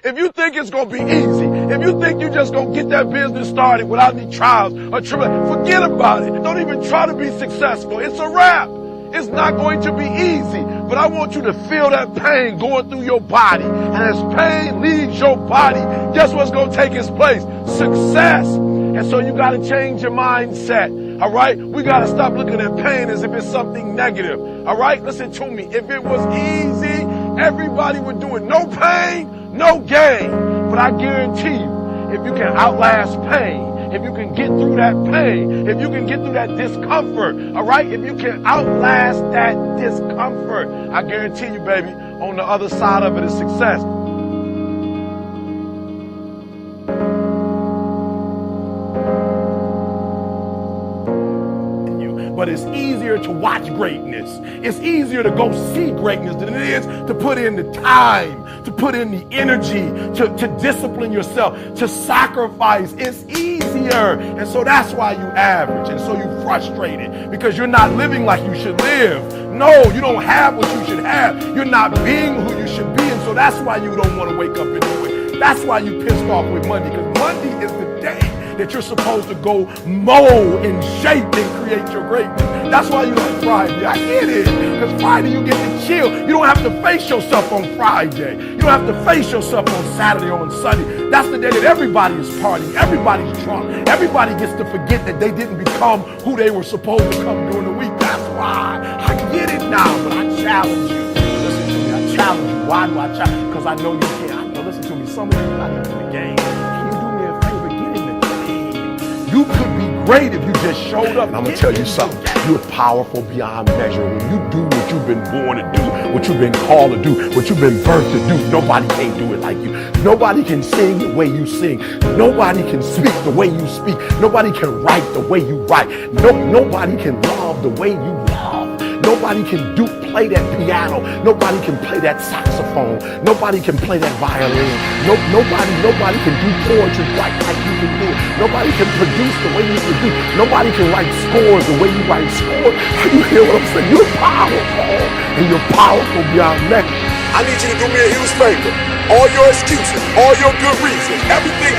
If you think it's going to be easy, if you think you're just going to get that business started without any trials or tribulations, forget about it. Don't even try to be successful. It's a wrap. It's not going to be easy, but I want you to feel that pain going through your body. And as pain leaves your body, guess what's going to take its place? Success. And so you got to change your mindset. All right? We got to stop looking at pain as if it's something negative. All right? Listen to me. If it was easy, everybody would do it. No pain, no gain. But I guarantee you, if you can outlast pain, if you can get through that pain, if you can get through that discomfort, all right? If you can outlast that discomfort, I guarantee you, baby, on the other side of it is success. But it's easier to watch greatness. It's easier to go see greatness than it is to put in the time, to put in the energy, to discipline yourself, to sacrifice. It's easier. And so that's why you average. And so you're frustrated because you're not living like you should live. No, you don't have what you should have. You're not being who you should be. And so that's why you don't want to wake up and do it. That's why you pissed off with Monday, because Monday is the day that you're supposed to go mold and shape and create your greatness. That's why you like Friday. I get it. Because Friday you get to chill. You don't have to face yourself on Friday. You don't have to face yourself on Saturday or on Sunday. That's the day that everybody is partying. Everybody's drunk. Everybody gets to forget that they didn't become who they were supposed to come during the week. That's why. I get it now, but I challenge you. Listen to me. I challenge you. Why do I challenge? Because I know you can. Listen to me. Some of you are not even in the game. Can you do me a favor? Get in the game. You could be great if you just showed up. And I'm going to tell you something. You're powerful beyond measure. When you do what you've been born to do, what you've been called to do, what you've been birthed to do, nobody can do it like you. Nobody can sing the way you sing. Nobody can speak the way you speak. Nobody can write the way you write. Nobody can love the way you love. Nobody can play that piano. Nobody can play that saxophone. Nobody can play that violin. Nobody can do poetry quite like you can do it. Nobody can produce the way you produce. Nobody can write scores the way you write scores. You hear what I'm saying? You're powerful, and you're powerful beyond measure. I need you to do me a huge favor. All your excuses, all your good reasons, everything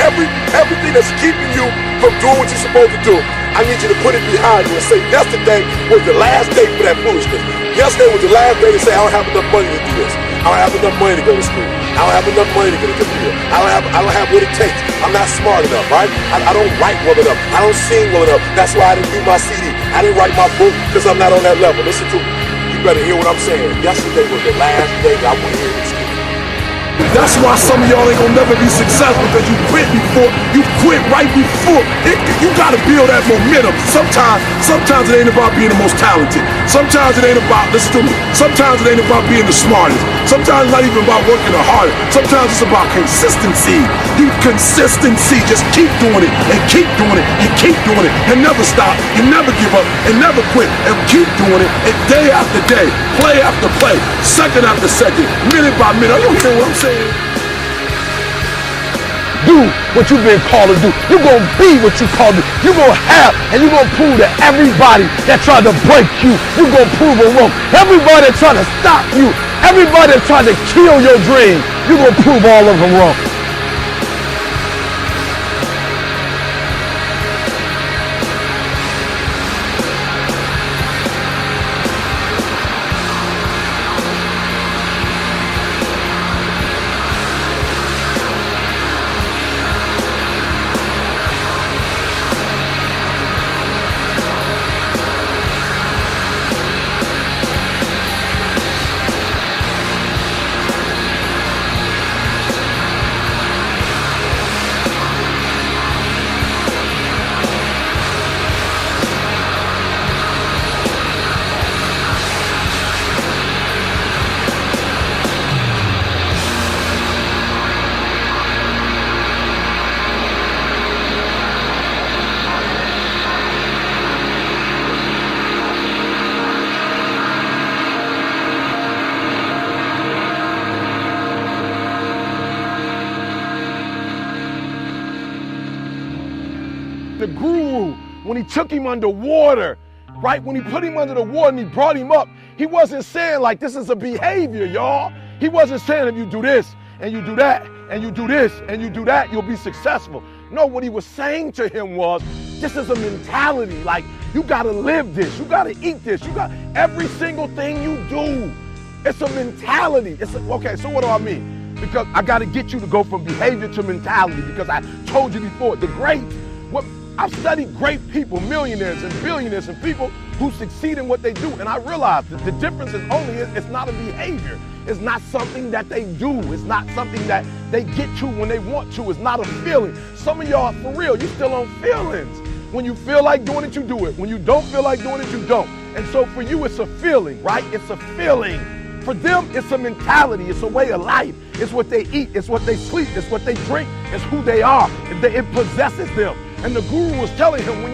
that's keeping you from doing what you're supposed to do, I need you to put it behind you and say, yesterday was the last day for that foolishness. Yesterday was the last day to say, I don't have enough money to do this. I don't have enough money to go to school. I don't have enough money to get a career. I don't have what it takes. I'm not smart enough, right? I don't write well enough. I don't sing well enough. That's why I didn't do my CD. I didn't write my book because I'm not on that level. Listen to me. You better hear what I'm saying. Yesterday was the last day that I want to hear this. That's why some of y'all ain't gonna never be successful, because you quit right before. You gotta build that momentum. Sometimes it ain't about being the most talented. Sometimes it ain't about, listen to me, sometimes it ain't about being the smartest. Sometimes it's not even about working the hardest. Sometimes it's about consistency. Consistency. Just keep doing it and keep doing it and keep doing it and never stop and never give up and never quit and keep doing it, and day after day, play after play, second after second, minute by minute. Are you hearing what I'm saying? Do what you've been called to do. You're going to be what you called to do. You're going to have, and you're going to prove to everybody that tried to break you, you're going to prove them wrong. Everybody that tried to stop you, everybody that tried to kill your dream, you're going to prove all of them wrong. The guru, when he took him underwater, right? When he put him under the water and he brought him up, he wasn't saying like this is a behavior, y'all. He wasn't saying if you do this, and you do that, and you do this, and you do that, you'll be successful. No, what he was saying to him was, this is a mentality. Like, you gotta live this, you gotta eat this, you got every single thing you do. It's a mentality. Okay, so what do I mean? Because I gotta get you to go from behavior to mentality, because I told you before, I've studied great people, millionaires and billionaires and people who succeed in what they do. And I realized that the difference is only, it's not a behavior. It's not something that they do. It's not something that they get to when they want to. It's not a feeling. Some of y'all, for real, you're still on feelings. When you feel like doing it, you do it. When you don't feel like doing it, you don't. And so for you, it's a feeling, right? It's a feeling. For them, it's a mentality. It's a way of life. It's what they eat. It's what they sleep. It's what they drink. It's who they are. It possesses them. And the guru was telling him, when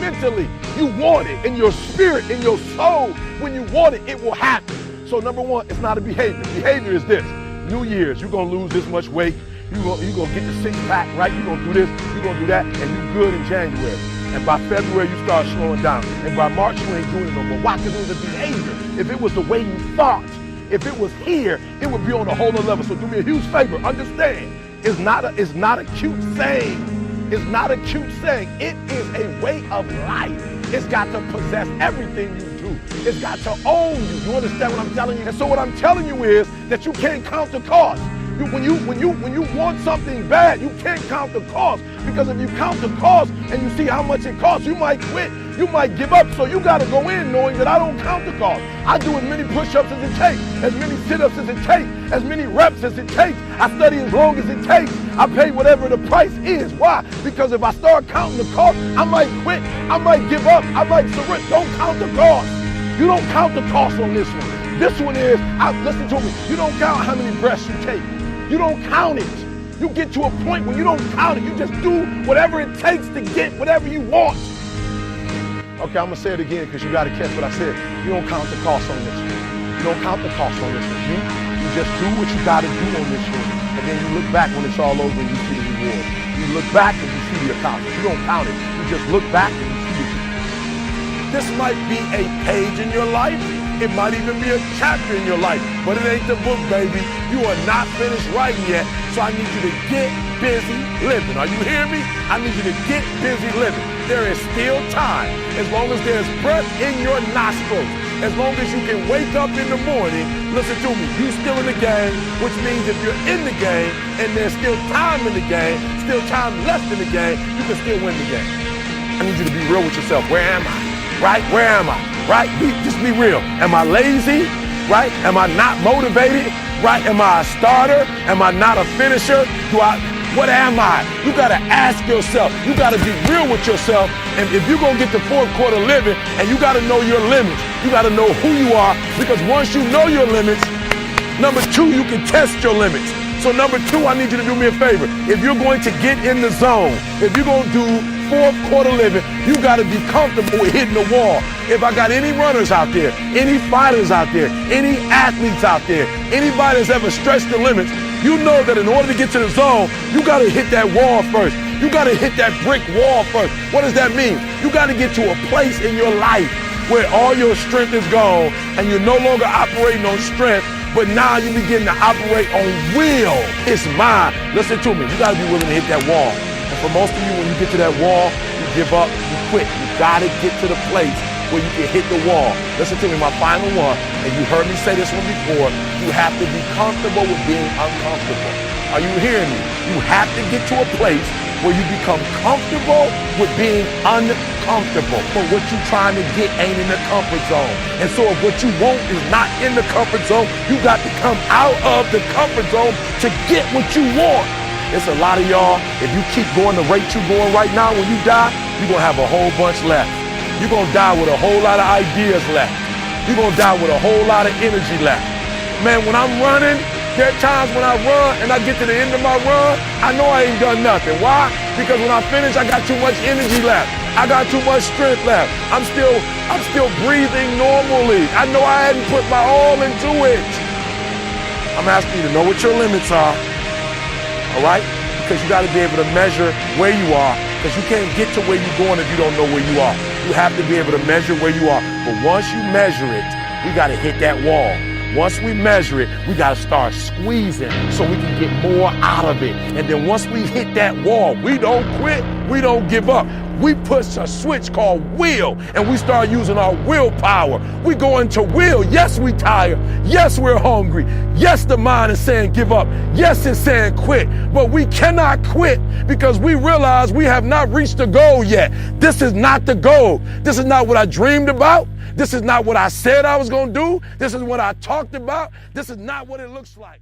mentally you want it, in your spirit, in your soul, when you want it, it will happen. So number one, it's not a behavior. Behavior is this. New Year's, you're gonna lose this much weight. You're gonna get the 6-pack, right? You're gonna do this, you're gonna do that, and you're good in January. And by February, you start slowing down. And by March, you ain't doing it no more. Why? Because it was a behavior. If it was the way you thought, if it was here, it would be on a whole other level. So do me a huge favor, understand, it's not a cute saying. It's not a cute saying. It is a way of life. It's got to possess everything you do. It's got to own you. You understand what I'm telling you? And so what I'm telling you is that you can't count the cost. When you want something bad, you can't count the cost, because if you count the cost and you see how much it costs, you might quit. You might give up. So you got to go in knowing that I don't count the cost. I do as many push-ups as it takes, as many sit-ups as it takes, as many reps as it takes. I study as long as it takes. I pay whatever the price is. Why? Because if I start counting the cost, I might quit. I might give up. I might surrender. Don't count the cost. You don't count the cost on this one. This one is, listen to me, you don't count how many breaths you take. You don't count it. You get to a point where you don't count it. You just do whatever it takes to get whatever you want. Okay, I'm going to say it again because you got to catch what I said. You don't count the cost on this one. You don't count the cost on this one. You just do what you got to do on this one. And then you look back when it's all over and you see the reward. You look back and you see the accomplishment. You don't count it. You just look back and you see it. This might be a page in your life. It might even be a chapter in your life, but it ain't the book, baby. You are not finished writing yet, so I need you to get busy living. Are you hearing me? I need you to get busy living. There is still time. As long as there's breath in your nostrils, as long as you can wake up in the morning, listen to me, you still in the game, which means if you're in the game and there's still time in the game, still time left in the game, you can still win the game. I need you to be real with yourself. Where am I? Right? Where am I? Right? Just be real. Am I lazy? Right? Am I not motivated? Right? Am I a starter? Am I not a finisher? What am I? You got to ask yourself. You got to be real with yourself. And if you're going to get to fourth quarter living, and you got to know your limits, you got to know who you are, because once you know your limits, number two, you can test your limits. So number two, I need you to do me a favor. If you're going to get in the zone, if you're going to do fourth quarter living, you got to be comfortable with hitting the wall. If I got any runners out there, any fighters out there, any athletes out there, anybody that's ever stretched the limits, you know that in order to get to the zone, you got to hit that wall first. You got to hit that brick wall first. What does that mean? You got to get to a place in your life where all your strength is gone and you're no longer operating on strength, but now you begin to operate on will. It's mine. Listen to me. You got to be willing to hit that wall. And for most of you, when you get to that wall, you give up, you quit. You got to get to the place where you can hit the wall. Listen to me, my final one, and you heard me say this one before, you have to be comfortable with being uncomfortable. Are you hearing me? You have to get to a place where you become comfortable with being uncomfortable. But what you're trying to get ain't in the comfort zone. And so if what you want is not in the comfort zone, you got to come out of the comfort zone to get what you want. It's a lot of y'all, if you keep going the rate you're going right now, when you die, you're going to have a whole bunch left. You're going to die with a whole lot of ideas left. You're going to die with a whole lot of energy left. Man, when I'm running, there are times when I run and I get to the end of my run, I know I ain't done nothing. Why? Because when I finish, I got too much energy left. I got too much strength left. I'm still breathing normally. I know I hadn't put my all into it. I'm asking you to know what your limits are. All right? Because you got to be able to measure where you are, because you can't get to where you're going if you don't know where you are. You have to be able to measure where you are. But once you measure it, you got to hit that wall. once we measure it, we got to start squeezing so we can get more out of it. And then once we hit that wall, we don't quit, we don't give up. We push a switch called will, and we start using our willpower. We go into will. Yes, we tired. Yes, we're hungry. Yes, the mind is saying give up. Yes, it's saying quit. But we cannot quit because we realize we have not reached the goal yet. This is not the goal. This is not what I dreamed about. This is not what I said I was going to do. This is what I talked about. This is not what it looks like.